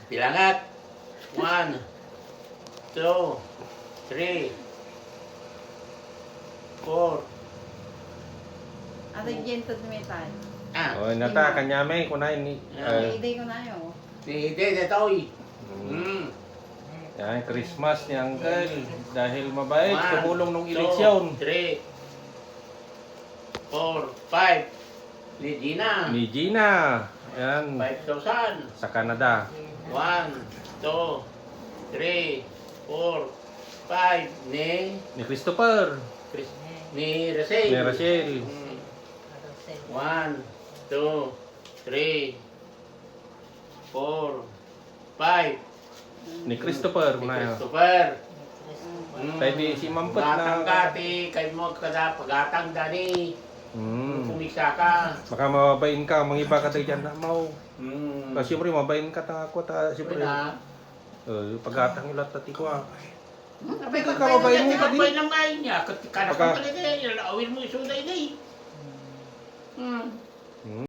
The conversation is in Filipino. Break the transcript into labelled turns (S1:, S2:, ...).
S1: Bilangat. 1, 2, 3, 4.
S2: Ate Jento Dumitan.
S1: Ah,
S3: O, nata, kanyame, kunain ni...
S2: Hindi ko na yun.
S1: hindi, detoy.
S3: Yan, Christmas ni Uncle. Dahil mabait,
S1: 1,
S3: tumulong nung
S1: 2,
S3: eleksyon.
S1: 3, 4, 5. Ni Gina.
S3: Ni Gina. Yan,
S1: 5,000.
S3: sa Canada.
S1: 1, 2, 3, 4, 5.
S3: Ni Christopher.
S1: Ni Rachel.
S3: Ni Rachel.
S1: 1, 2, 3, 4, 5.
S3: Ni Christopher.
S1: Ni
S3: Kunain.
S1: Christopher.
S3: Pwede si Mampot
S1: Batang
S3: na...
S1: kati, kayo mo kada pagatang dani. Kumisa ka.
S3: Baka mababain ka, mga iba ka tayo dyan na mau.
S1: Hmm.
S3: Kasi siyempre, mabain ka ta ako ta. Siyempre,
S1: Na.
S3: pagatang ulat tati ko ah.
S1: Abay
S3: ka mabayin mo ka din.
S1: Abay lang ngayon niya. Kana
S3: Pagka-
S1: ka talaga, ilawin mo yung suday day.